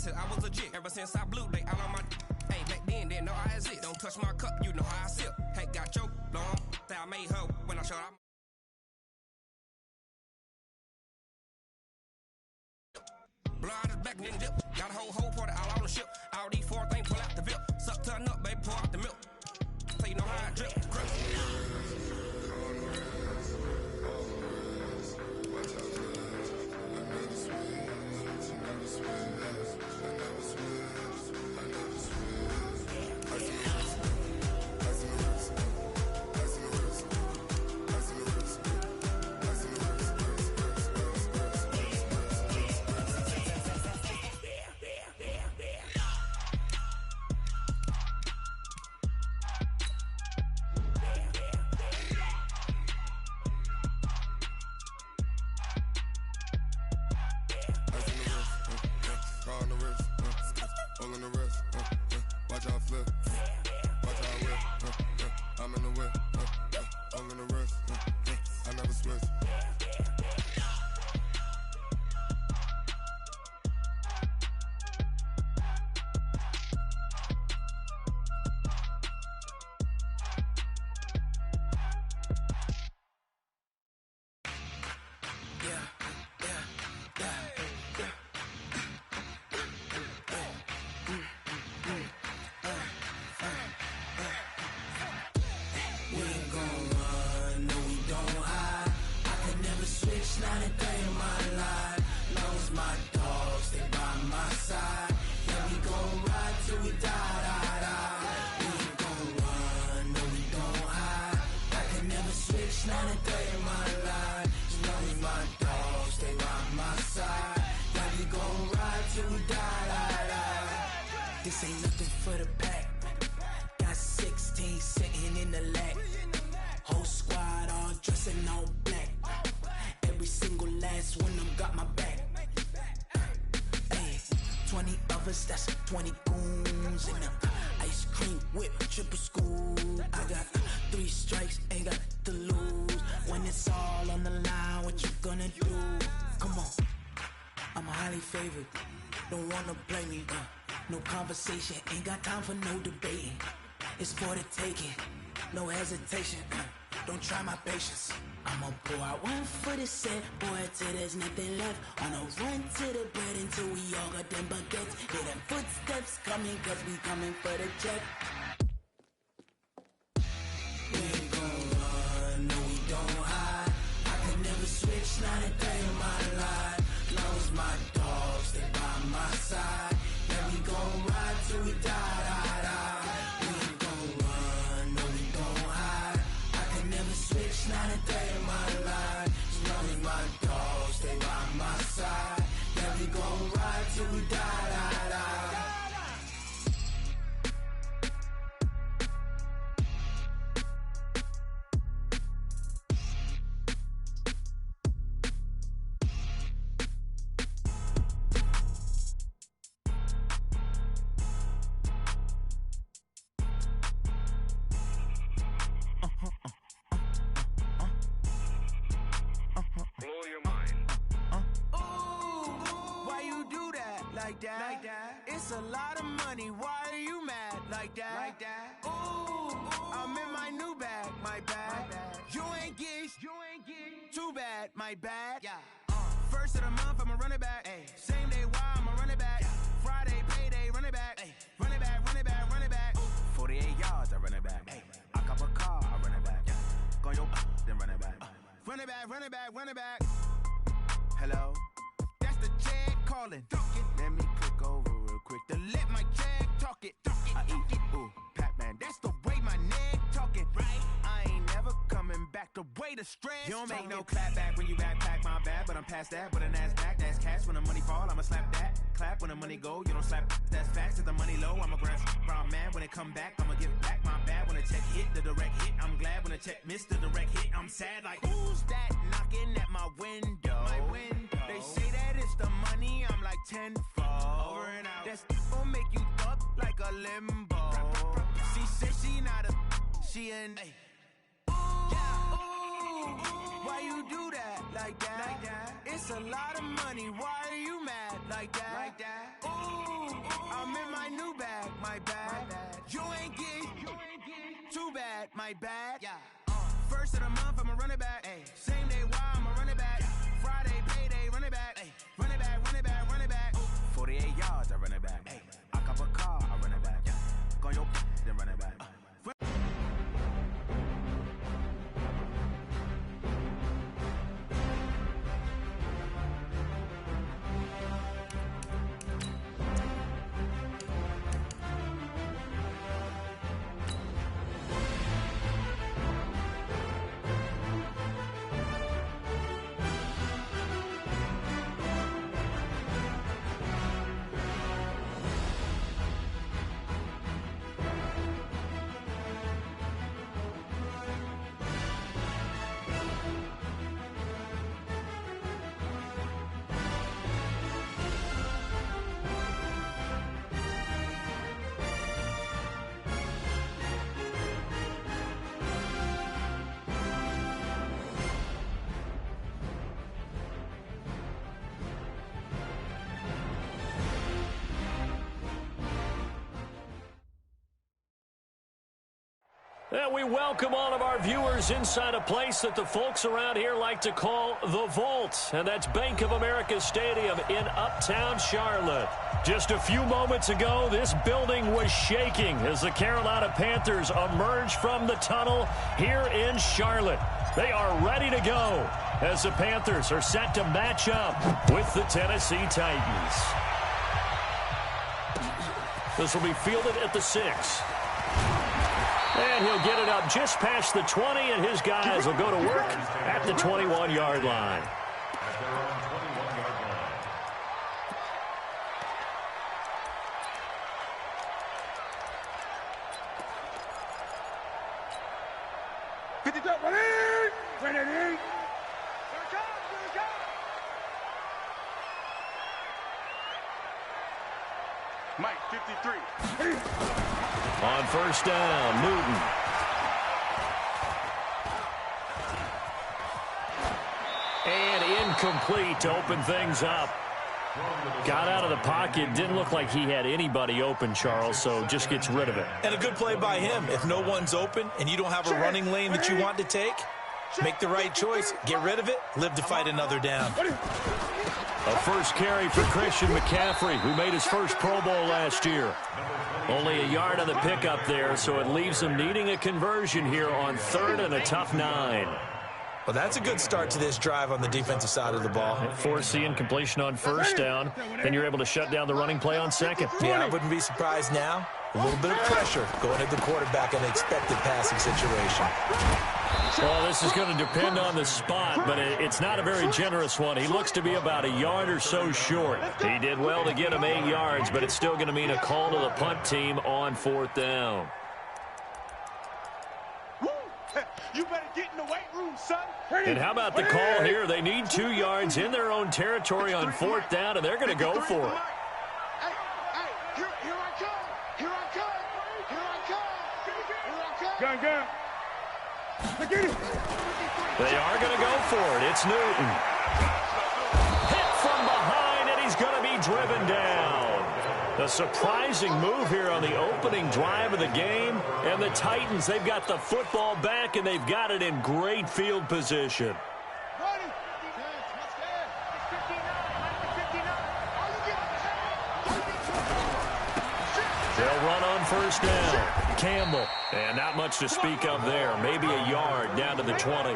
said I was legit. Ever since I blew, they all on my hey, back then, didn't know I exist. Don't touch my cup, you know how I sip. Hey, got your long, that I made her when I showed up. Blood is back and then dip. Got a whole party all on the ship. All these four things pull out the VIP. Suck, turn up, baby, pour out the milk. So you know how I drip. Grip. This ain't nothing for the pack. Got 16 sitting in the lap. Whole squad all dressing all black. Every single last one of them got my back. Hey, 20 of us, that's 20 goons in the ice cream whip, triple school. I got 3 strikes, ain't got to lose. When it's all on the line, what you gonna do? Come on, I'm highly favored. Don't wanna play me, no conversation, ain't got time for no debating. It's for the taking, no hesitation. Don't try my patience. I'ma pour out one for the set, boy, till there's nothing left. On a run to the bread until we all got them baguettes. Hear them footsteps coming, cause we coming for the check. We ain't gon' run, no we don't hide. I could never switch, not a day in my life. Long as my dogs, they by my side. Yeah, we gon' ride till we die. We ain't gon' run, no we don't hide. I could never switch, not a day in my life. As long as my dogs, they by my side. Yeah, we gon' ride till we die. Like that. It's a lot of money. Why are you mad like that? Ooh, I'm in my new bag, my bad. You ain't getting too bad, my bad. Yeah. First of the month, I'ma run it back. Ay. Same day, why I'ma run it back. Yeah. Friday, payday, run it back. Ay. Run it back, run it back, run it back. 48 yards, I run it back. Ay. I cop a car, I run it back. Yeah. Go your then run it back. Run it back, run it back, run it back. Hello? That's the check calling. Let me click over real quick to let my check talk it. I eat it, ooh, Pac-Man. That's the way my neck talking. Right? I ain't never coming back. The way the stress. You don't make no clap back when you backpack, my bad. But I'm past that. With an ass back, that's cash. When the money fall, I'ma slap that. Clap when the money go, you don't slap. That's facts. If the money low, I'ma grab brown man. When it come back, I'ma give back my bad. When the check hit, the direct hit. I'm glad when the check missed the direct hit. I'm sad like, who's that knocking at my window? My window. They say that it's the money, I'm like tenfold. Over and out. That's gon' make you up like a limbo. She said she not a, she an. Ay. Yeah. Ooh, why you do that like that? It's a lot of money. Why are you mad like that? Ooh. I'm in my new bag, my bad. You ain't get too bad, my bad. Yeah. First of the month, I'ma run it back. Ay. Same day, why I'ma run it back. Friday, payday, run it back. Ay. Run it back, run it back, run it back. 48 yards, I run it back. Ay. I cop a car, I run it back. Yeah. Go your then run it back. And we welcome all of our viewers inside a place that the folks around here like to call the Vault. And that's Bank of America Stadium in Uptown Charlotte. Just a few moments ago, this building was shaking as the Carolina Panthers emerged from the tunnel here in Charlotte. They are ready to go as the Panthers are set to match up with the Tennessee Titans. This will be fielded at the 6. And he'll get it up just past the 20, and his guys will go to work at the 21-yard line. Mike, 53. On first down, Newton. And incomplete to open things up. Got out of the pocket. Didn't look like he had anybody open, Charles, so just gets rid of it. And a good play by him. If no one's open and you don't have a running lane that you want to take, make the right choice. Get rid of it. Live to fight another down. A first carry for Christian McCaffrey, who made his first Pro Bowl last year. Only a yard on the pickup there, so it leaves him needing a conversion here on 3rd and a tough 9. Well, that's a good start to this drive on the defensive side of the ball. Force the incompletion on first down, and you're able to shut down the running play on 2nd. Yeah, I wouldn't be surprised now. A little bit of pressure going at the quarterback in an expected passing situation. Well, this is going to depend on the spot, but it's not a very generous one. He looks to be about a yard or so short. He did well to get him 8 yards, but it's still going to mean a call to the punt team on 4th down. You better get in the weight room, son. And how about the call here? They need 2 yards in their own territory on 4th down, and they're going to go for it. Here I come. Here I come. Here I come. Here I come. Gun. They are going to go for it. It's Newton. Hit from behind, and he's going to be driven down. A surprising move here on the opening drive of the game. And the Titans, they've got the football back, and they've got it in great field position. They'll run on first down. Campbell. And not much to speak of there. Maybe a yard down to the 20.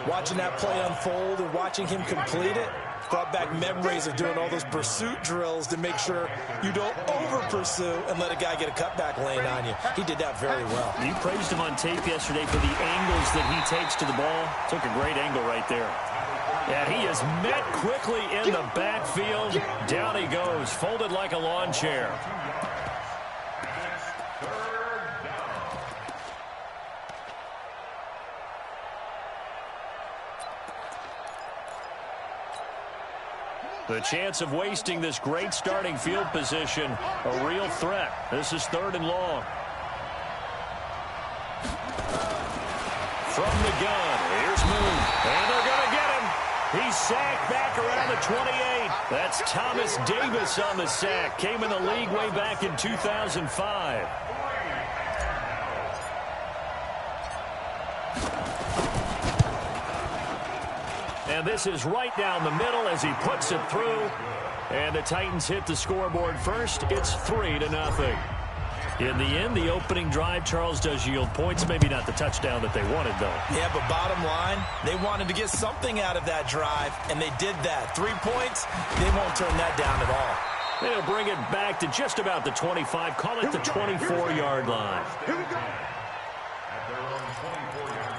Watching that play unfold and watching him complete it brought back memories of doing all those pursuit drills to make sure you don't over-pursue and let a guy get a cutback lane on you. He did that very well. You praised him on tape yesterday for the angles that he takes to the ball. Took a great angle right there. And he is met quickly in the backfield. Down he goes, folded like a lawn chair. The chance of wasting this great starting field position, a real threat. This is 3rd and long. From the gun, here's Moon. And they're going to get him. He's sacked back around the 28. That's Thomas Davis on the sack. Came in the league way back in 2005. And this is right down the middle as he puts it through. And the Titans hit the scoreboard first. It's 3-0. In the end, the opening drive, Charles, does yield points. Maybe not the touchdown that they wanted, though. Yeah, but bottom line, they wanted to get something out of that drive, and they did that. 3 points, they won't turn that down at all. They'll bring it back to just about the 25. Call it the 24-yard line. Here we go. At their own 24-yard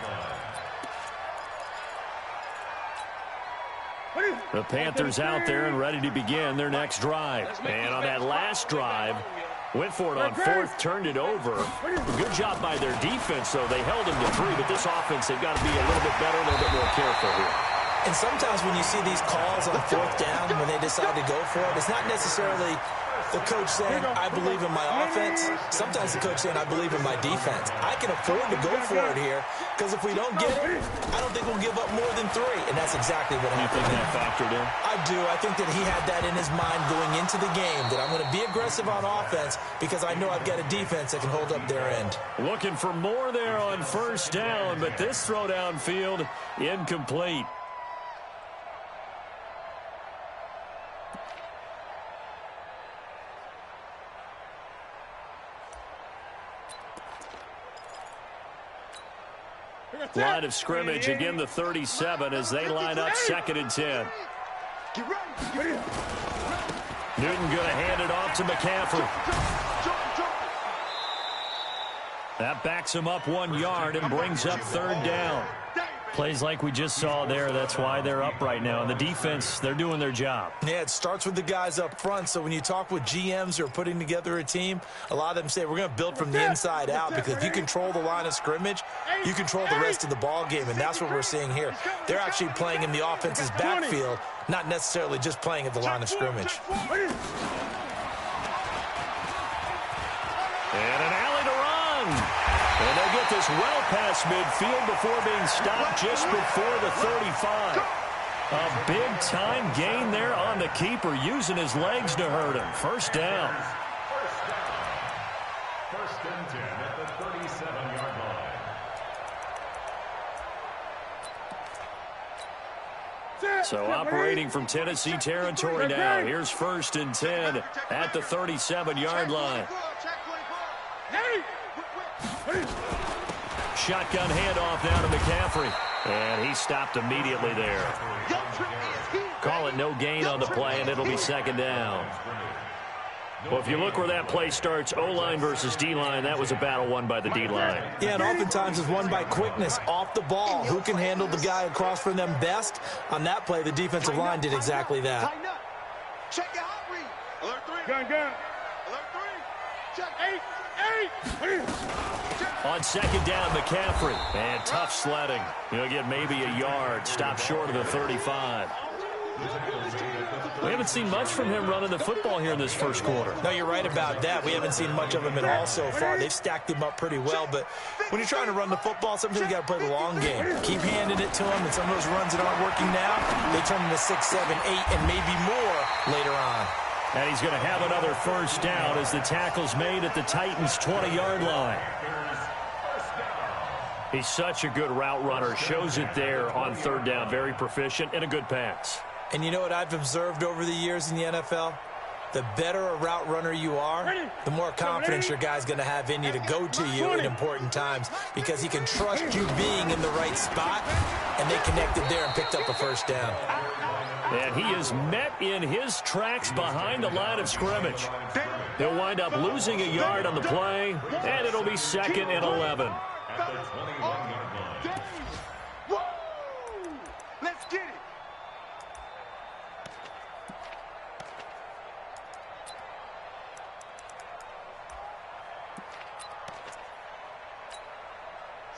line. The Panthers out there and ready to begin their next drive. And on that last drive, went for it on fourth, turned it over. Good job by their defense, though. They held him to 3, but this offense, they've got to be a little bit better, a little bit more careful here. And sometimes when you see these calls on fourth down, when they decide to go for it, it's not necessarily the coach saying, I believe in my offense. Sometimes the coach saying, I believe in my defense. I can afford to go for it here because if we don't get it, I don't think we'll give up more than 3. And that's exactly what happened. You think that factored in? I do. I think that he had that in his mind going into the game, that I'm going to be aggressive on offense because I know I've got a defense that can hold up their end. Looking for more there on first down, but this throw downfield incomplete. Line of scrimmage, again the 37 as they line up 2nd and 10. Newton going to hand it off to McCaffrey. That backs him up 1 yard and brings up 3rd down. Plays like we just saw there. That's why they're up right now. And the defense, they're doing their job. Yeah, it starts with the guys up front. So when you talk with GMs who are putting together a team, a lot of them say we're going to build from the inside out because if you control the line of scrimmage, you control the rest of the ball game. And that's what we're seeing here. They're actually playing in the offense's backfield, not necessarily just playing at the line of scrimmage. And an alley to run. And they'll get this well past midfield before being stopped just before the 35. A big-time gain there on the keeper, using his legs to hurt him. First down. First and 10 at the 37-yard line. So operating from Tennessee territory now. Here's 1st and 10 at the 37-yard line. Shotgun handoff now to McCaffrey. And he stopped immediately there. Call it no gain on the play, and it'll be 2nd down. Well, if you look where that play starts, O-line versus D-line, that was a battle won by the D-line. Yeah, and oftentimes it's won by quickness off the ball. Who can handle the guy across from them best? On that play, the defensive line did exactly that. Check your hot read. Alert 3. Gun. Alert 3. Check 8. On 2nd down, McCaffrey. And tough sledding. He'll get maybe a yard. Stop short of the 35. We haven't seen much from him running the football here in this first quarter. No, you're right about that. We haven't seen much of him at all so far. They've stacked him up pretty well, but when you're trying to run the football, sometimes you got to play the long game. Keep handing it to him, and some of those runs that aren't working now, they turn into 6, 7, 8, and maybe more later on. And he's going to have another first down as the tackle's made at the Titans' 20-yard line. He's such a good route runner. Shows it there on 3rd down. Very proficient and a good pass. And you know what I've observed over the years in the NFL? The better a route runner you are, the more confidence your guy's going to have in you to go to you in important times because he can trust you being in the right spot, and they connected there and picked up a first down. And he is met in his tracks behind the line of scrimmage. He'll wind up losing a yard on the play, and it'll be 2nd and 11. At the 21-yard line. Woo! Let's get it.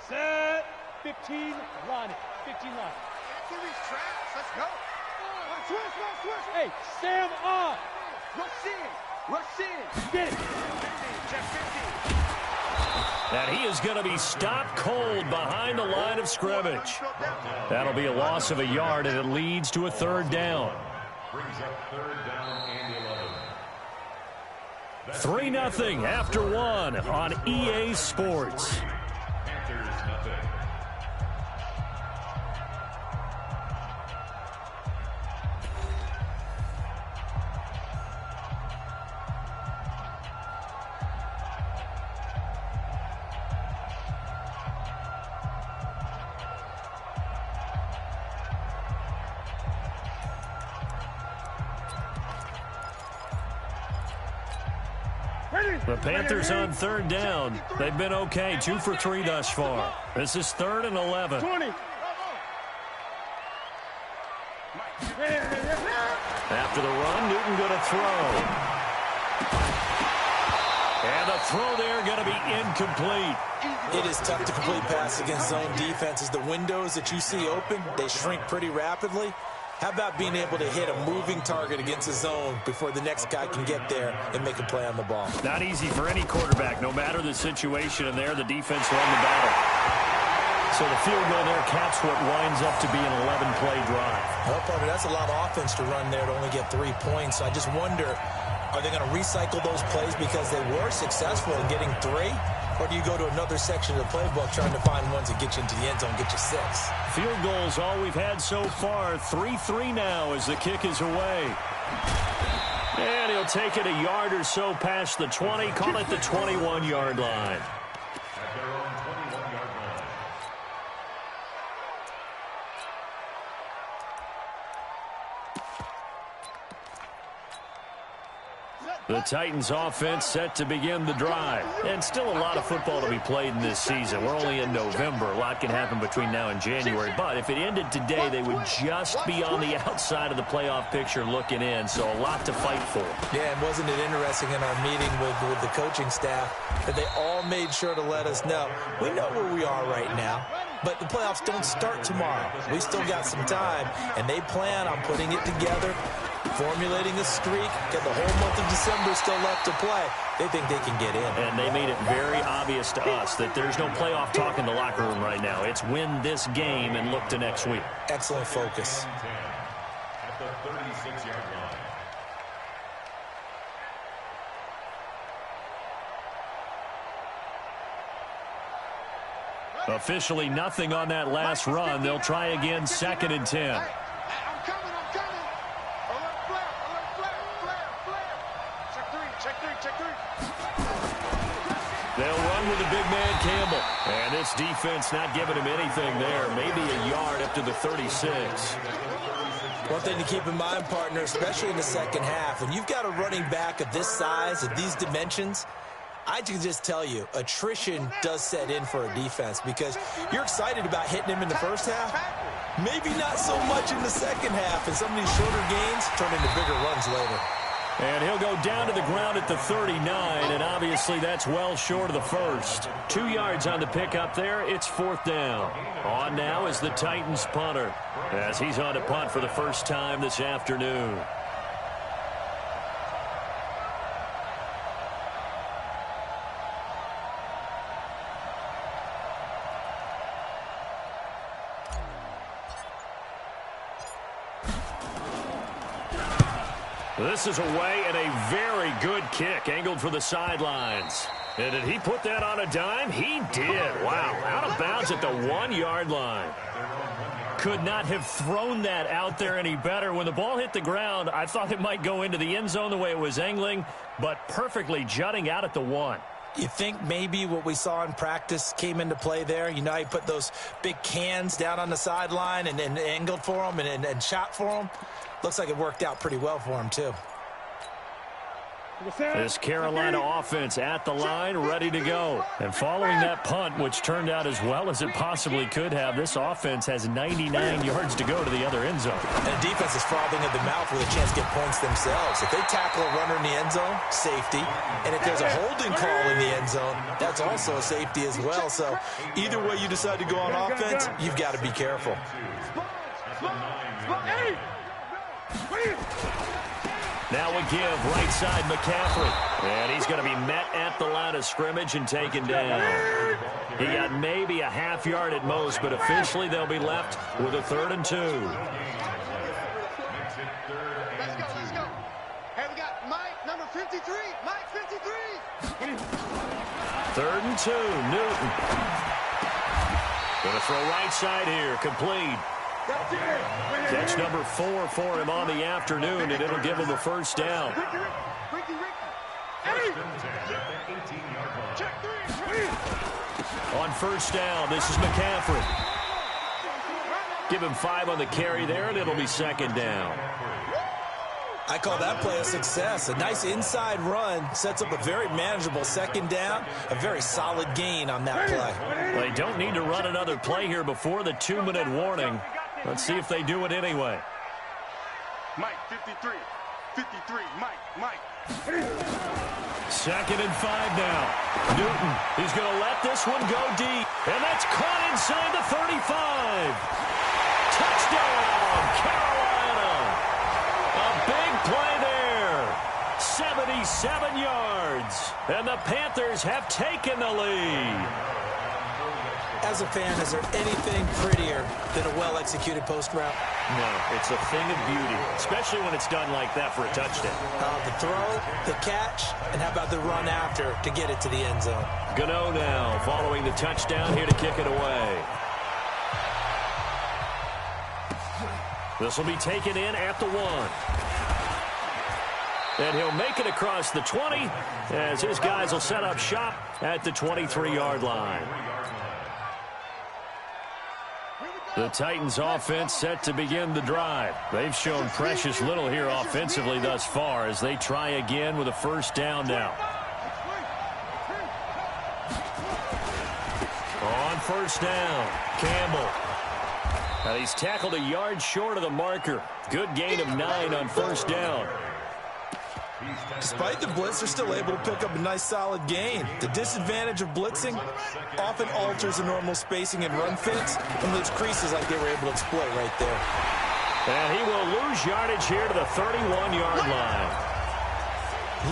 Set. 15 line. 15 line. Through these traps. Let's go. Switch. Hey, Sam off. Rush in. Get it. Check 15. And he is going to be stopped cold behind the line of scrimmage. That'll be a loss of a yard, and it leads to a 3rd down. Brings up 3rd down and 11. 3-0 after 1 on EA Sports. Panthers nothing. The Panthers on 3rd down. They've been okay, 2 for 3 thus far. This is 3rd and 11. 20. After the run, Newton going to throw. And the throw there going to be incomplete. It is tough to complete pass against zone defenses. The windows that you see open, they shrink pretty rapidly. How about being able to hit a moving target against a zone before the next guy can get there and make a play on the ball? Not easy for any quarterback, no matter the situation. And there, the defense won the battle. So the field goal there caps what winds up to be an 11-play drive. Well, partner, that's a lot of offense to run there to only get 3 points. So I just wonder, are they going to recycle those plays because they were successful in getting 3? Or do you go to another section of the playbook trying to find ones that get you into the end zone, get you 6? Field goals all we've had so far. 3-3 now as the kick is away. And he'll take it a yard or so past the 20. Call it the 21-yard line. At their own 21-yard line. The Titans offense set to begin the drive. And still a lot of football to be played in this season. We're only in November. A lot can happen between now and January. But if it ended today, they would just be on the outside of the playoff picture looking in. So a lot to fight for. Yeah, and wasn't it interesting in our meeting with the coaching staff that they all made sure to let us know, we know where we are right now, but the playoffs don't start tomorrow. We still got some time, and they plan on putting it together, formulating a streak, get the whole month of December still left to play. They think they can get in. And they made it very obvious to us that there's no playoff talk in the locker room right now. It's win this game and look to next week. Excellent focus. At the 36-yard line. Officially nothing on that last run. They'll try again, 2nd and 10. I'm coming. Alert flare. Check three. They'll run with the big man, Campbell. And this defense not giving him anything there. Maybe a yard up to the 36. One thing to keep in mind, partner, especially in the second half, when you've got a running back of this size, of these dimensions, I can just tell you, attrition does set in for a defense because you're excited about hitting him in the first half. Maybe not so much in the second half, and some of these shorter gains turn into bigger runs later. And he'll go down to the ground at the 39, and obviously that's well short of the first. 2 yards on the pickup there. It's 4th down. On now is the Titans punter as he's on to punt for the first time this afternoon. This is away and a very good kick angled for the sidelines. And did he put that on a dime? He did. Wow. Out of bounds at the 1-yard line. Could not have thrown that out there any better. When the ball hit the ground, I thought it might go into the end zone the way it was angling, but perfectly jutting out at the 1. You think maybe what we saw in practice came into play there? You know, he put those big cans down on the sideline and angled for them and shot for them. Looks like it worked out pretty well for him, too. This Carolina offense at the line, ready to go. And following that punt, which turned out as well as it possibly could have, this offense has 99 yards to go to the other end zone. And the defense is frothing at the mouth with a chance to get points themselves. If they tackle a runner in the end zone, safety. And if there's a holding call in the end zone, that's also a safety as well. So either way you decide to go on offense, you've got to be careful. Now we give right side McCaffrey. And he's going to be met at the line of scrimmage and taken down. He got maybe a half yard at most, but officially they'll be left with a 3rd and 2. 53. Mike, 53. 3rd and 2. Newton. Gonna throw right side here. Complete. Catch number 4 for him on the afternoon, and it'll give him a first down. On first down, this is McCaffrey. Give him 5 on the carry there, and it'll be 2nd down. I call that play a success. A nice inside run sets up a very manageable 2nd down. A very solid gain on that play. They don't need to run another play here before the 2-minute warning. Let's see if they do it anyway. Mike, 53. 53. Mike. 2nd and 5 now. Newton, he's going to let this one go deep. And that's caught inside the 35. Touchdown, Carolina. A big play there. 77 yards. And the Panthers have taken the lead. As a fan, is there anything prettier than a well-executed post route? No, it's a thing of beauty, especially when it's done like that for a touchdown. The throw, the catch, and how about the run after to get it to the end zone? Gano now following the touchdown here to kick it away. This will be taken in at the 1. And he'll make it across the 20 as his guys will set up shop at the 23-yard line. The Titans offense set to begin the drive. They've shown precious little here offensively thus far as they try again with a first down now. On first down, Campbell. Now he's tackled a yard short of the marker. Good gain of 9 on first down. Despite the blitz, they're still able to pick up a nice solid gain. The disadvantage of blitzing often alters the normal spacing and run fits and leaves creases like they were able to exploit right there. And he will lose yardage here to the 31-yard line.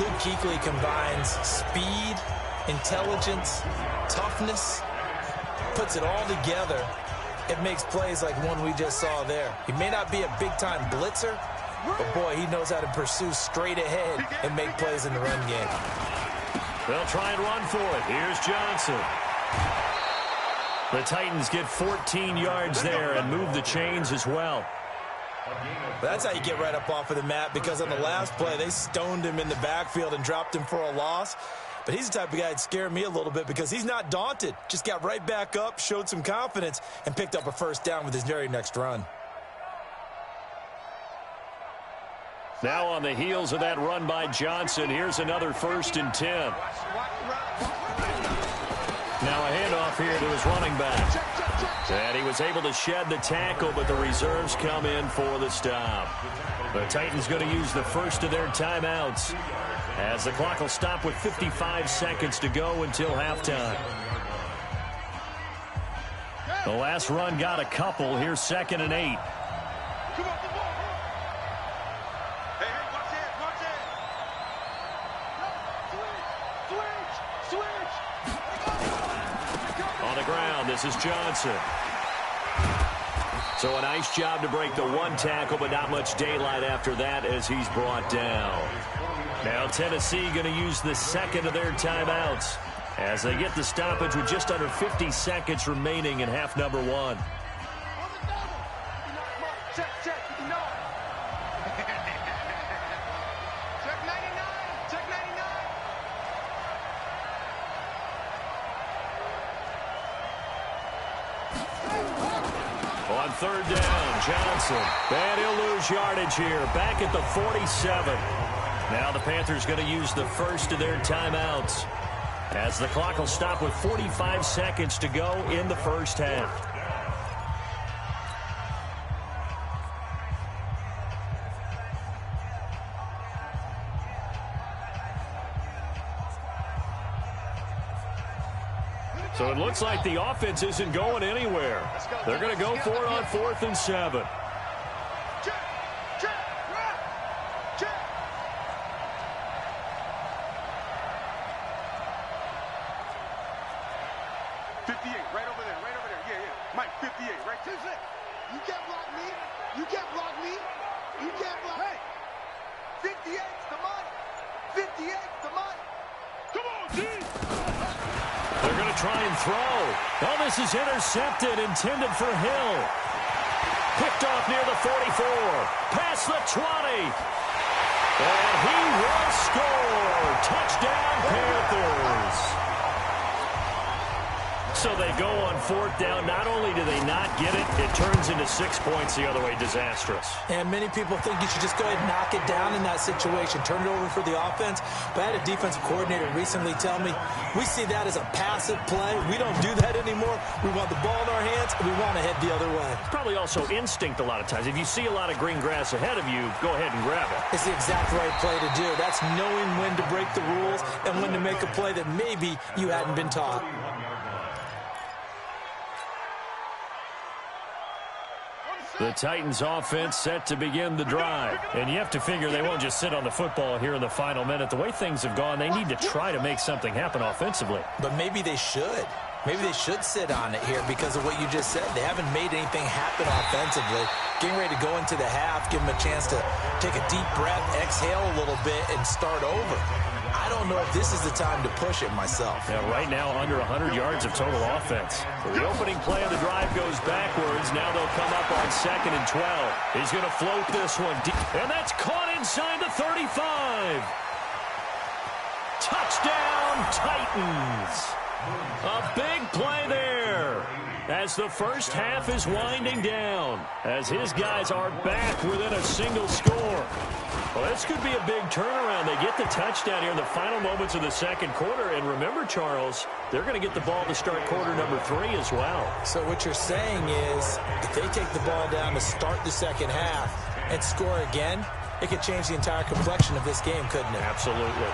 Luke Kuechly combines speed, intelligence, toughness, puts it all together. It makes plays like one we just saw there. He may not be a big-time blitzer, but, boy, he knows how to pursue straight ahead and make plays in the run game. They'll try and run for it. Here's Johnson. The Titans get 14 yards there and move the chains as well. That's how you get right up off of the mat, because on the last play, they stoned him in the backfield and dropped him for a loss. But he's the type of guy that'd scare me a little bit because he's not daunted. Just got right back up, showed some confidence, and picked up a first down with his very next run. Now on the heels of that run by Johnson, here's another 1st and 10. Now a handoff here to his running back. And he was able to shed the tackle, but the reserves come in for the stop. The Titans going to use the first of their timeouts as the clock will stop with 55 seconds to go until halftime. The last run got a couple. Here's 2nd and 8. This is Johnson. So a nice job to break the 1 tackle, but not much daylight after that as he's brought down. Now Tennessee going to use the 2nd of their timeouts as they get the stoppage with just under 50 seconds remaining in half number 1. On 3rd down, Johnson. And he'll lose yardage here, back at the 47. Now the Panthers going to use the first of their timeouts as the clock will stop with 45 seconds to go in the first half. So it looks like the offense isn't going anywhere. They're going to go for it on 4th and 7. Right over there. Yeah. Mike, 58, right? You can't block me. You can't block me. You can't block me. Hey, 58's the money. 58, the mic. Come on, D. They're going to try and throw. Oh, this is intercepted, intended for Hill. Picked off near the 44. Past the 20. And he will score. Touchdown, Panthers. So they go on fourth down. Not only do they not get it, it turns into 6 points the other way. Disastrous. And many people think you should just go ahead and knock it down in that situation. Turn it over for the offense. But I had a defensive coordinator recently tell me, we see that as a passive play. We don't do that anymore. We want the ball in our hands, and we want to head the other way. It's probably also instinct a lot of times. If you see a lot of green grass ahead of you, go ahead and grab it. It's the exact right play to do. That's knowing when to break the rules and when to make a play that maybe you hadn't been taught. The Titans offense set to begin the drive. And you have to figure they won't just sit on the football here in the final minute. The way things have gone, they need to try to make something happen offensively. But maybe they should. Maybe they should sit on it here because of what you just said. They haven't made anything happen offensively. Getting ready to go into the half, give them a chance to take a deep breath, exhale a little bit, and start over. I don't know if this is the time to push it myself. Yeah, right now, under 100 yards of total offense. The opening play of the drive goes backwards. Now they'll come up on 2nd and 12. He's going to float this one deep. And that's caught inside the 35. Touchdown, Titans. A big play there as the first half is winding down, as his guys are back within a single score. Well, this could be a big turnaround. They get the touchdown here in the final moments of the second quarter. And remember, Charles, they're going to get the ball to start quarter number 3 as well. So what you're saying is if they take the ball down to start the second half and score again, it could change the entire complexion of this game, couldn't it? Absolutely.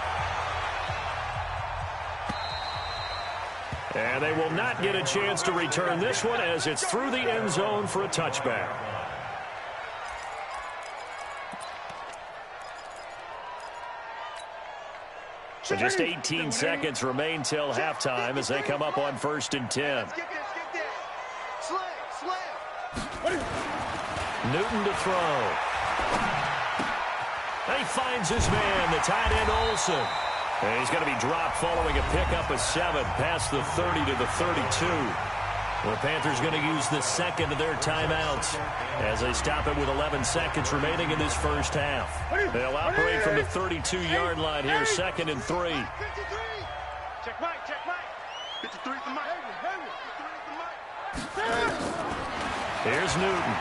And they will not get a chance to return this one as it's through the end zone for a touchback. So just 18 seconds remain till halftime as they come up on 1st and 10. Newton to throw. And he finds his man, the tight end Olsen. And he's going to be dropped following a pickup of 7 past the 30 to the 32. The Panthers going to use the second of their timeouts as they stop it with 11 seconds remaining in this first half. They'll operate from the 32-yard line here, 2nd and 3. Check Mike, check Mike. 53 for Mike. 53 for Mike. Here's Newton.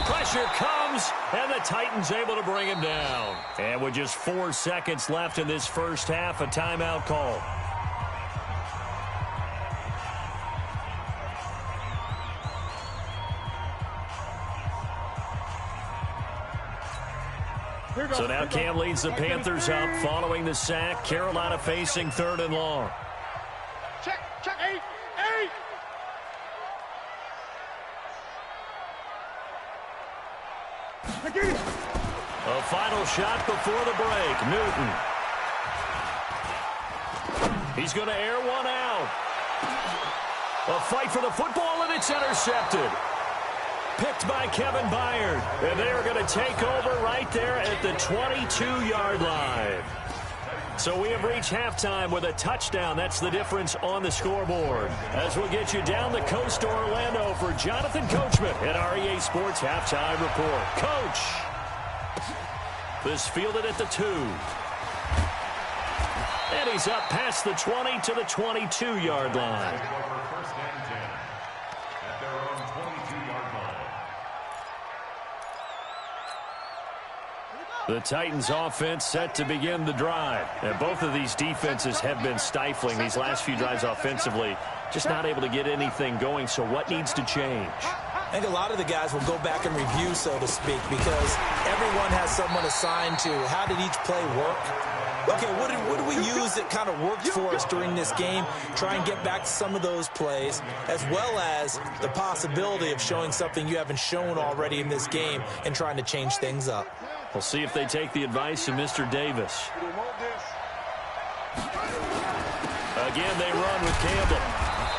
Pressure comes, and the Titans able to bring him down. And with just 4 seconds left in this first half, a timeout call. So now Cam leads the Panthers up following the sack. Carolina facing 3rd and long. Check, 8. A final shot before the break. Newton. He's going to air one out. A fight for the football, and it's intercepted. Picked by Kevin Byard. And they are going to take over right there at the 22-yard line. So we have reached halftime with a touchdown. That's the difference on the scoreboard. As we'll get you down the coast to Orlando for Jonathan Coachman at our EA Sports Halftime Report. Coach. This fielded at the 2. And he's up past the 20 to the 22-yard line. First and 10 at their own 22-yard line. The Titans offense set to begin the drive. And both of these defenses have been stifling these last few drives offensively. Just not able to get anything going. So what needs to change? I think a lot of the guys will go back and review, so to speak, because everyone has someone assigned to how did each play work. Okay, what did we use that kind of worked for us during this game? Try and get back to some of those plays, as well as the possibility of showing something you haven't shown already in this game and trying to change things up. We'll see if they take the advice of Mr. Davis. Again, they run with Campbell.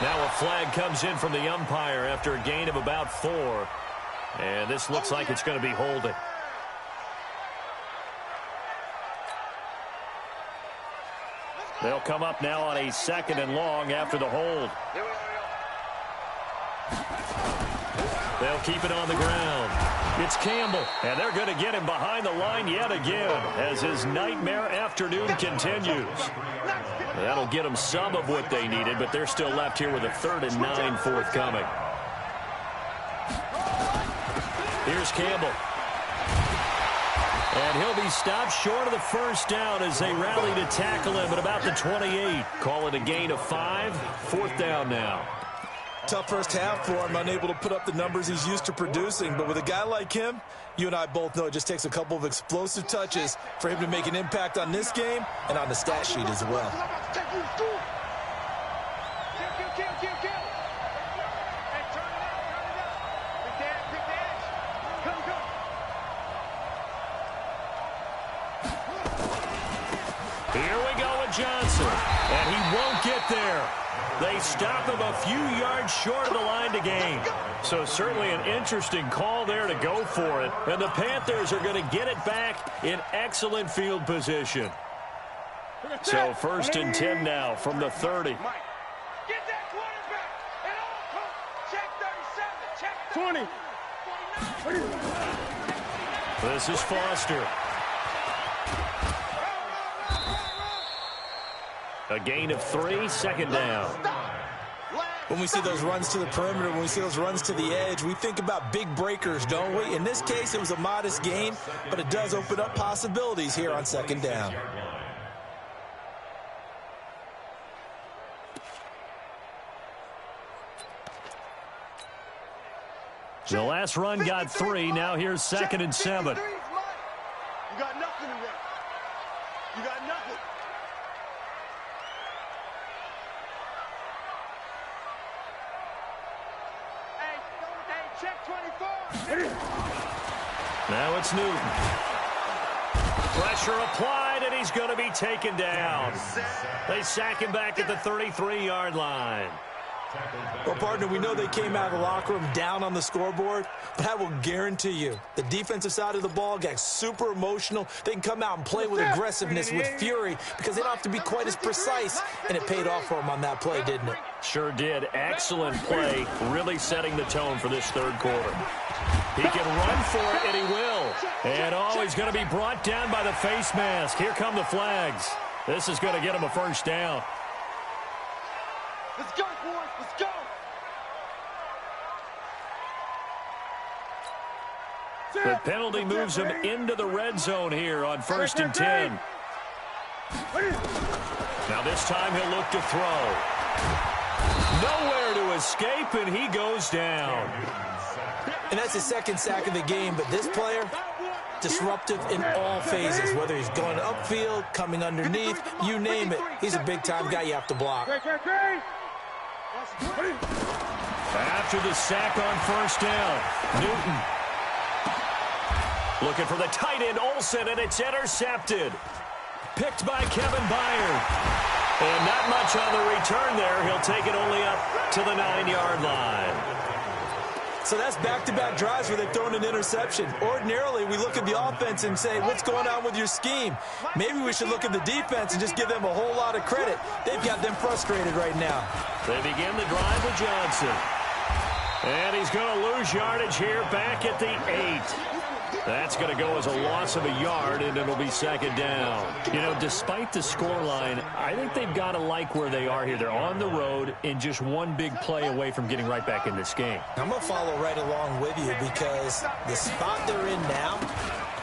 Now a flag comes in from the umpire after a gain of about 4. And this looks like it's going to be holding. They'll come up now on a 2nd and long after the hold. They'll keep it on the ground. It's Campbell, and they're going to get him behind the line yet again as his nightmare afternoon continues. That'll get them some of what they needed, but they're still left here with a 3rd and 9 forthcoming. Here's Campbell. And he'll be stopped short of the first down as they rally to tackle him at about the 28. Call it a gain of 5. 4th down now. Tough first half for him, unable to put up the numbers he's used to producing. But with a guy like him, you and I both know it just takes a couple of explosive touches for him to make an impact on this game and on the stat sheet as well. Here we go with Johnson, and he won't get there. They stop him a few yards short of the line to gain. So certainly an interesting call there to go for it. And the Panthers are going to get it back in excellent field position. So 1st and 10 now from the 30. Get that quarterback. And all, check 37. Check 20. This is Foster. A gain of 3, 2nd down. When we see those runs to the perimeter, when we see those runs to the edge, we think about big breakers, don't we? In this case, it was a modest gain, but it does open up possibilities here on 2nd down. The last run got 3. Now here's 2nd and 7. You got nothing to run. You got nothing. Check 24. Now it's Newton. Pressure applied, and he's going to be taken down. They sack him back at the 33-yard line. Well, partner, we know they came out of the locker room down on the scoreboard, but I will guarantee you the defensive side of the ball got super emotional. They can come out and play with aggressiveness, with fury, because they don't have to be quite as precise, and it paid off for them on that play, didn't it? Sure did. Excellent play, really setting the tone for this 3rd quarter. He can run for it, and he will. And he's going to be brought down by the face mask. Here come the flags. This is going to get him a 1st down. Let's go, boys. Let's go. The penalty moves him into the red zone here on 1st and 10. Now this time he'll look to throw. Nowhere to escape, and he goes down. And that's his 2nd sack of the game, but this player, disruptive in all phases, whether he's going upfield, coming underneath, you name it. He's a big-time guy you have to block. After the sack on 1st down, Newton looking for the tight end, Olsen, and it's intercepted. Picked by Kevin Byard. And not much on the return there. He'll take it only up to the 9-yard line. So that's back-to-back drives where they've thrown an interception. Ordinarily, we look at the offense and say, what's going on with your scheme? Maybe we should look at the defense and just give them a whole lot of credit. They've got them frustrated right now. They begin the drive with Johnson. And he's going to lose yardage here back at the 8. That's going to go as a loss of a yard, and it'll be 2nd down. You know, despite the scoreline, I think they've got to like where they are here. They're on the road and just one big play away from getting right back in this game. I'm going to follow right along with you because the spot they're in now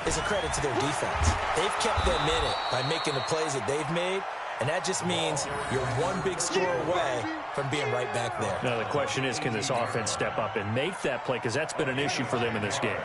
is a credit to their defense. They've kept them in it by making the plays that they've made, and that just means you're one big score away from being right back there. Now, the question is, can this offense step up and make that play? Because that's been an issue for them in this game.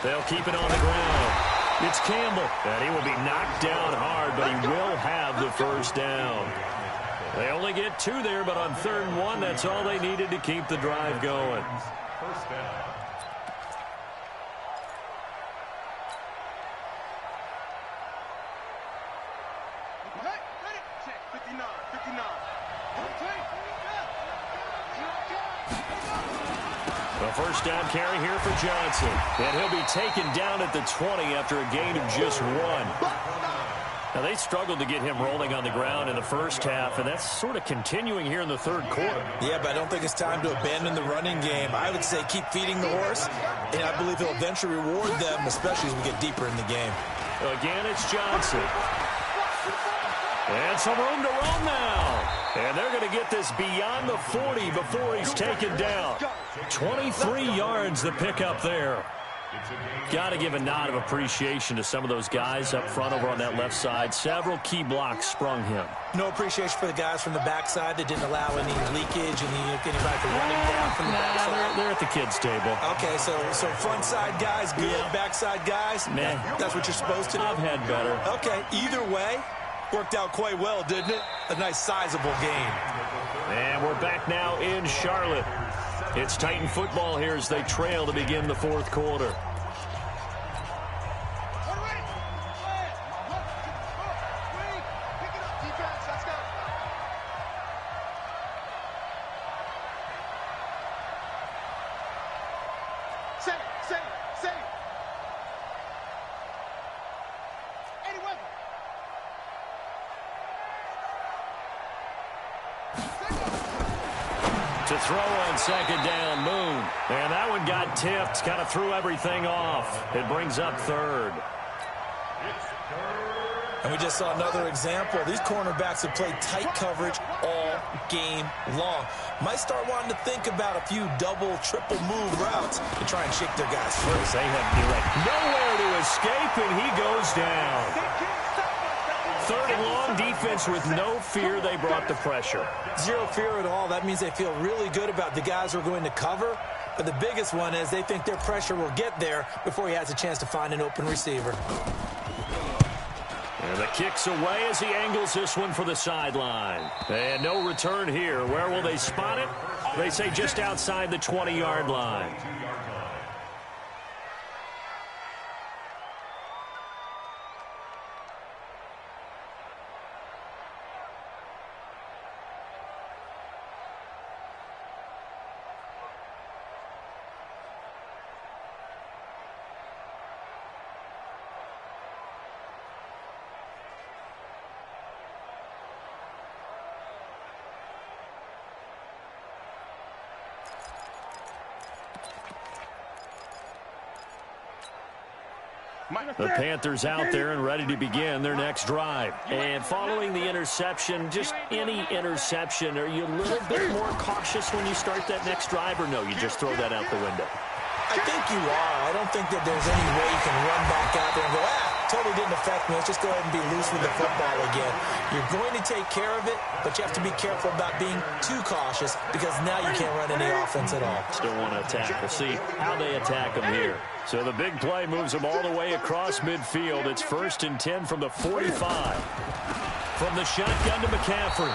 They'll keep it on the ground. It's Campbell, and he will be knocked down hard, but he will have the 1st down. They only get 2 there, but on 3rd and 1, that's all they needed to keep the drive going. A first down carry here for Johnson. And he'll be taken down at the 20 after a gain of just 1. Now, they struggled to get him rolling on the ground in the first half, and that's sort of continuing here in the third quarter. Yeah, but I don't think it's time to abandon the running game. I would say keep feeding the horse, and I believe he'll eventually reward them, especially as we get deeper in the game. Again, it's Johnson. And some room to run now. And they're going to get this beyond the 40 before he's taken down. 23 yards the pick up there. Got to give a nod of appreciation to some of those guys up front over on that left side. Several key blocks sprung him. No appreciation for the guys from the backside that didn't allow any leakage, anybody from running down from the backside. They're at the kids' table. Okay, so front side guys good, backside guys, man, that's what you're supposed to do. I've had better. Okay, either way, worked out quite well, didn't it? A nice sizable game. And we're back now in Charlotte. It's Titan football here as they trail to begin the fourth quarter. To throw on second down, Moon. And that one got tipped, kind of threw everything off. It brings up third. And we just saw another example. These cornerbacks have played tight coverage all game long. Might start wanting to think about a few double, triple move routes to try and shake their guys first. They have nowhere to escape, and he goes down. Third and long, defense with no fear. They brought the pressure. Zero fear at all. That means they feel really good about the guys who are going to cover. But the biggest one is they think their pressure will get there before he has a chance to find an open receiver. And the kick's away as he angles this one for the sideline. And no return here. Where will they spot it? They say just outside the 20-yard line. The Panthers out there and ready to begin their next drive. And following the interception, just any interception, are you a little bit more cautious when you start that next drive, or no, you just throw that out the window? I think you are. I don't think that there's any way you can run back out there and go, totally didn't affect me. Let's just go ahead and be loose with the football again. You're going to take care of it, but you have to be careful about being too cautious because now you can't run any offense at all. Still want to attack. We'll see how they attack them here. So the big play moves them all the way across midfield. It's 1st and 10 from the 45. From the shotgun to McCaffrey.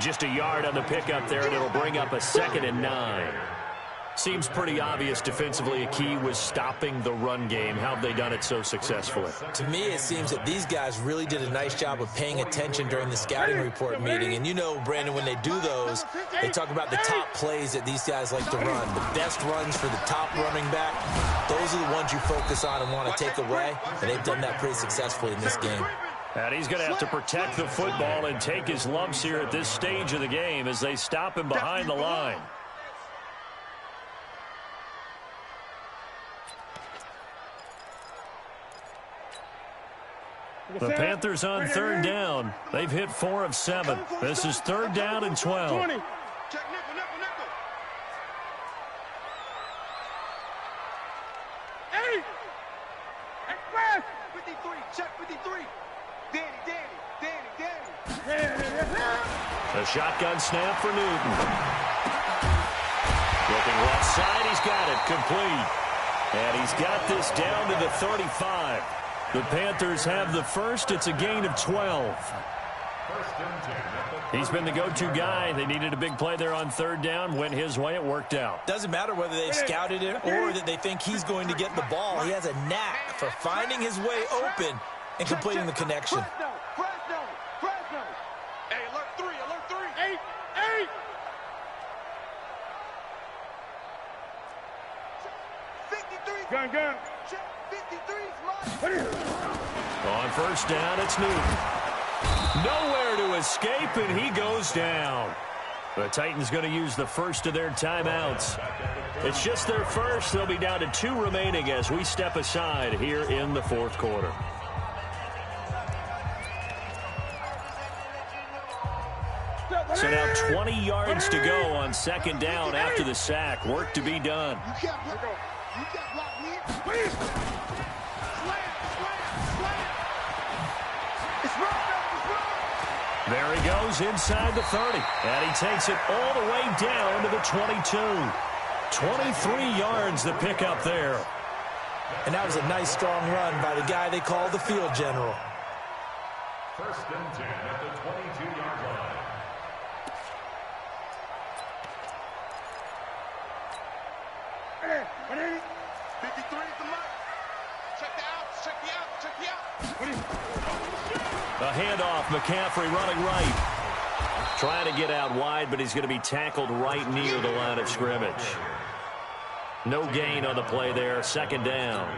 Just a yard on the pickup there, and it'll bring up a 2nd and 9. Seems pretty obvious defensively a key was stopping the run game. How have they done it so successfully? To me, it seems that these guys really did a nice job of paying attention during the scouting report meeting. And you know, Brandon, when they do those, they talk about the top plays that these guys like to run. The best runs for the top running back, those are the ones you focus on and want to take away. And they've done that pretty successfully in this game. And he's going to have to protect the football and take his lumps here at this stage of the game as they stop him behind the line. The Panthers on 3rd down. They've hit 4 of 7. This is 3rd down and 12. Check nickel, nickel, nickel. Hey! Express! 53, check 53. Danny. A shotgun snap for Newton. Looking left side, he's got it, complete. And he's got this down to the 35. The Panthers have the first. It's a gain of 12. He's been the go-to guy. They needed a big play there on 3rd down. Went his way. It worked out. Doesn't matter whether they've scouted it or that they think he's going to get the ball. He has a knack for finding his way open and completing the connection. Fresno. Hey, alert 3. 8. Gun. On first down, it's Newton. Nowhere to escape, and he goes down. The Titans going to use the first of their timeouts. It's just their first. They'll be down to 2 remaining as we step aside here in the fourth quarter. So now 20 yards to go on second down after the sack. Work to be done. You can't block me. Slam. It's wrong. There he goes inside the 30. And he takes it all the way down to the 22. 23 yards the pickup there. And that was a nice, strong run by the guy they call the field general. First and 10 at the 22-yard line. Hey, 53 at the mark. Check the out. A handoff, McCaffrey running right. Trying to get out wide, but he's going to be tackled right near the line of scrimmage. No gain on the play there, second down.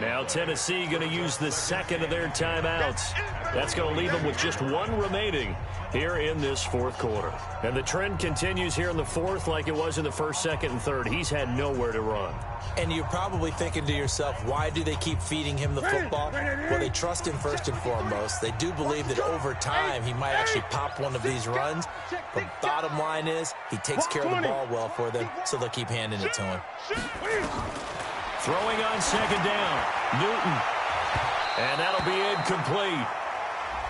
Now Tennessee going to use the second of their timeouts. That's going to leave them with just 1 remaining here in this fourth quarter. And the trend continues here in the fourth like it was in the first, second, and third. He's had nowhere to run. And you're probably thinking to yourself, why do they keep feeding him the football? Well, they trust him first and foremost. They do believe that over time he might actually pop one of these runs. But bottom line is he takes care of the ball well for them, so they'll keep handing it to him. Throwing on second down, Newton. And that'll be incomplete.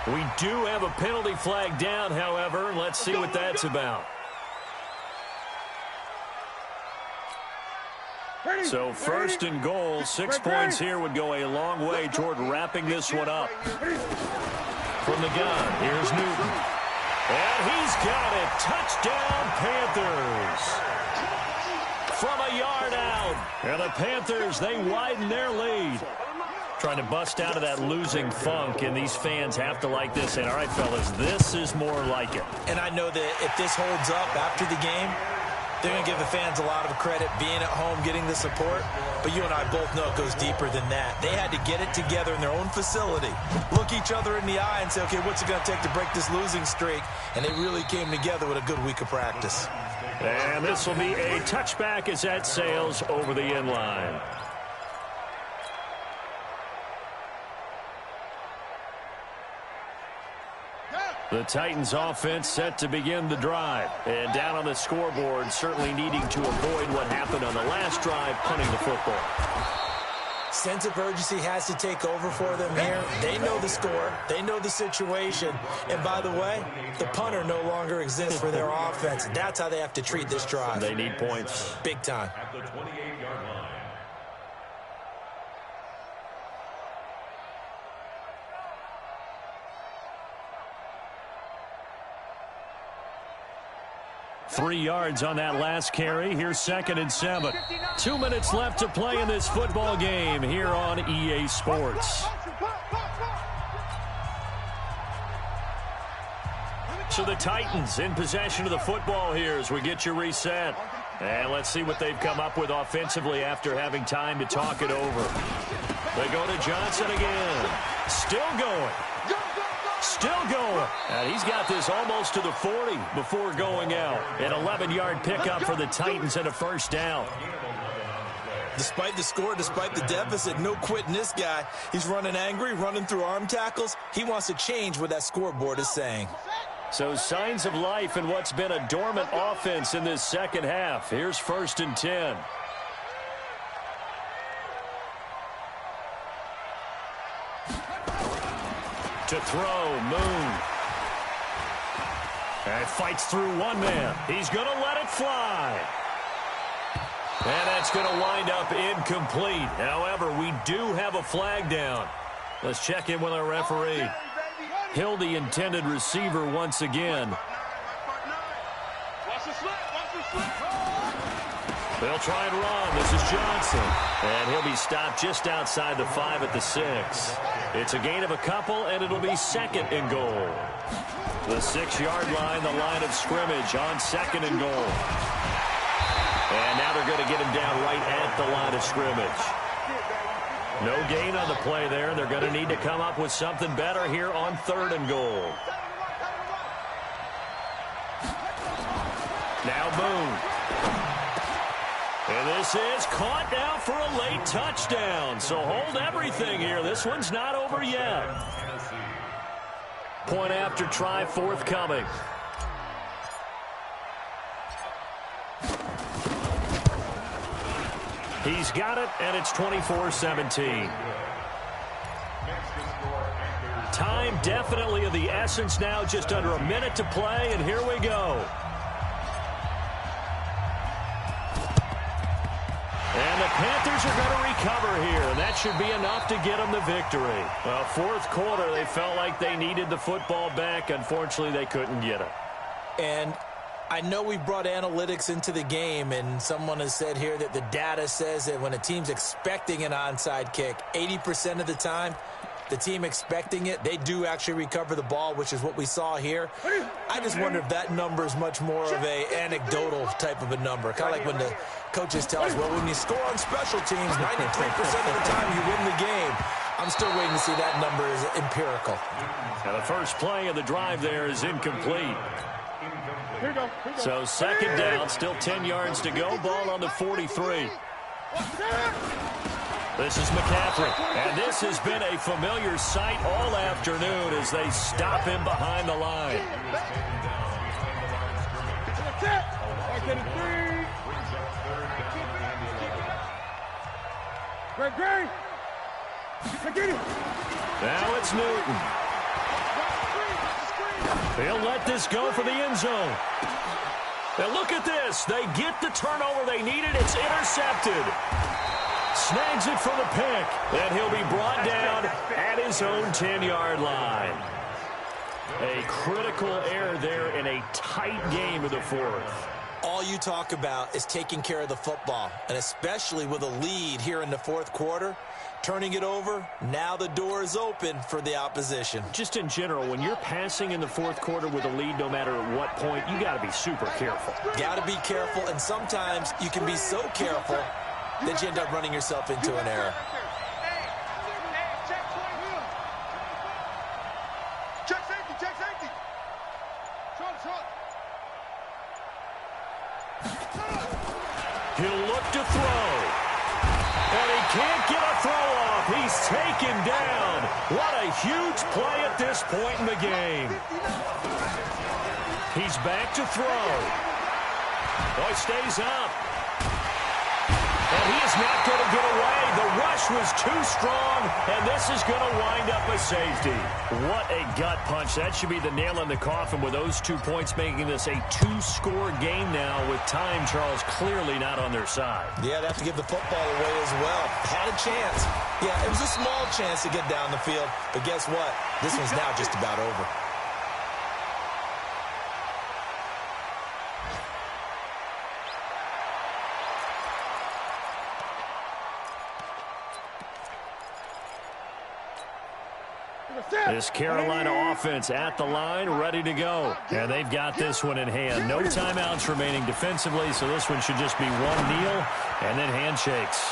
We do have a penalty flag down, however. Let's see what that's about. So first and goal, 6 points here would go a long way toward wrapping this one up. From the gun, here's Newton. And he's got it. Touchdown, Panthers. From a yard out. And the Panthers, they widen their lead. Trying to bust out of that losing funk, and these fans have to like this. And all right, fellas, this is more like it. And I know that if this holds up after the game, they're going to give the fans a lot of credit being at home, getting the support. But you and I both know it goes deeper than that. They had to get it together in their own facility, look each other in the eye and say, okay, what's it going to take to break this losing streak? And they really came together with a good week of practice. And this will be a touchback as that sails over the end line. The Titans offense set to begin the drive. And down on the scoreboard, certainly needing to avoid what happened on the last drive, punting the football. Sense of urgency has to take over for them here. They know the score. They know the situation. And by the way, the punter no longer exists for their offense. That's how they have to treat this drive. They need points. Big time. At the 28-yard line. Three yards on that last carry. Here's second and 7. 2 minutes left to play in this football game here on EA Sports. So the Titans in possession of the football here as we get you reset. And let's see what they've come up with offensively after having time to talk it over. They go to Johnson again. Still going. Still going. And he's got this almost to the 40 before going out. An 11-yard pickup for the Titans and a first down. Despite the score, despite the deficit, no quitting this guy. He's running angry, running through arm tackles. He wants to change what that scoreboard is saying. So signs of life in what's been a dormant offense in this second half. Here's first and 10. To throw, Moon. And fights through one man. He's going to let it fly. And that's going to wind up incomplete. However, we do have a flag down. Let's check in with our referee. Hill, the intended receiver once again. They'll try and run. This is Johnson. And he'll be stopped just outside the 5 at the 6. It's a gain of a couple, and it'll be second and goal. The 6-yard line, the line of scrimmage on second and goal. And now they're going to get him down right at the line of scrimmage. No gain on the play there. They're going to need to come up with something better here on 3rd and goal. Now Boone. And this is caught now for a late touchdown. So hold everything here. This one's not over yet. Point after try forthcoming. He's got it, and it's 24-17. Time definitely of the essence now, just under a minute to play, and here we go. And the Panthers are going to recover here, and that should be enough to get them the victory. Well, 4th quarter, they felt like they needed the football back. Unfortunately, they couldn't get it. And I know we brought analytics into the game, and someone has said here that the data says that when a team's expecting an onside kick, 80% of the time, the team expecting it, they do actually recover the ball, which is what we saw here. I just wonder if that number is much more of a anecdotal type of a number. Kind of like when the coaches tell us, well, when you score on special teams, 93% of the time you win the game. I'm still waiting to see that number is empirical. Now the first play of the drive there is incomplete. So 2nd down, still 10 yards to go. Ball on the 43. This is McCaffrey, and this has been a familiar sight all afternoon as they stop him behind the line. Now it's Newton. They'll let this go for the end zone. Now look at this. They get the turnover they needed. It's intercepted. Snags it for the pick. And he'll be brought down at his own 10-yard line. A critical error there in a tight game of the 4th. All you talk about is taking care of the football, and especially with a lead here in the 4th quarter. Turning it over, now the door is open for the opposition. Just in general, when you're passing in the 4th quarter with a lead, no matter at what point, you got to be super careful. Got to be careful, and sometimes you can be so careful that you end up running yourself into an error. Check safety, check safety. He'll look to throw. And he can't get a throw off. He's taken down. What a huge play at this point in the game. He's back to throw. Boy, stays up. And he is not going to get away. The rush was too strong, and this is going to wind up a safety. What a gut punch. That should be the nail in the coffin with those 2 points, making this a 2-score game now with time, Charles, clearly not on their side. Yeah, they have to give the football away as well. Had a chance. Yeah, it was a small chance to get down the field, but guess what? This one's now just about over. This Carolina offense at the line, ready to go. And they've got this one in hand. No timeouts remaining defensively, so this one should just be one kneel and then handshakes.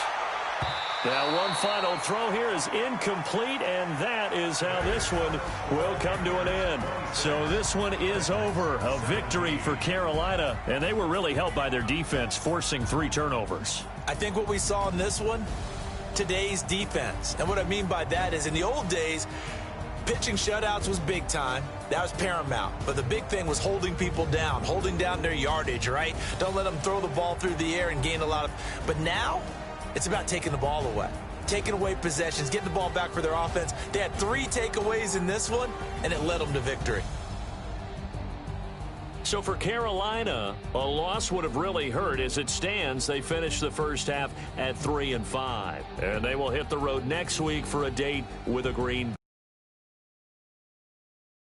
Now one final throw here is incomplete, and that is how this one will come to an end. So this one is over. A victory for Carolina, and they were really helped by their defense, forcing 3 turnovers. I think what we saw in this one, today's defense. And what I mean by that is in the old days, pitching shutouts was big time. That was paramount. But the big thing was holding people down, holding down their yardage, right? Don't let them throw the ball through the air and gain a lot of... But now, it's about taking the ball away. Taking away possessions, getting the ball back for their offense. They had 3 takeaways in this one, and it led them to victory. So for Carolina, a loss would have really hurt. As it stands, they finished the first half at 3-5. And they will hit the road next week for a date with a Green